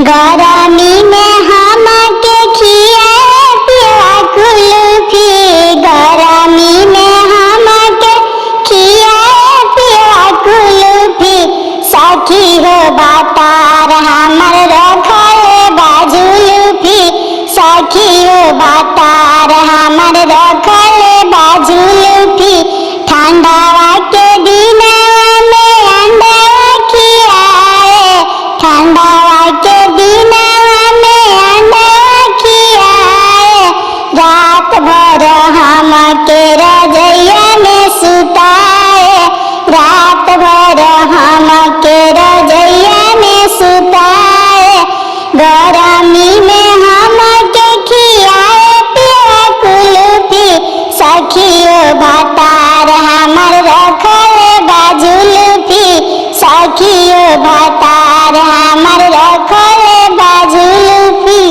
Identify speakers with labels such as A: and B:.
A: गरमी में हमके खियाए पिया कुल्फी, गरमी में हमके खियाए पिया कुल्फी। सखी हो बातार हमर रखल बाजुल्फी, सखी हो बातार हमर रखल बाजुल्फी। ठंडावा के दिनवा में अंडा खियाए, ठंडावा के दिनवा में अंडा खियाए। रात भर हमके रजैया में सुताए, रात भर हमके रजैया में सुताए। गरमी में हमके खियाए पिया कुल्फी, सखियो भातार हमर रखल बाजुल्फी, सखियो भातार हमर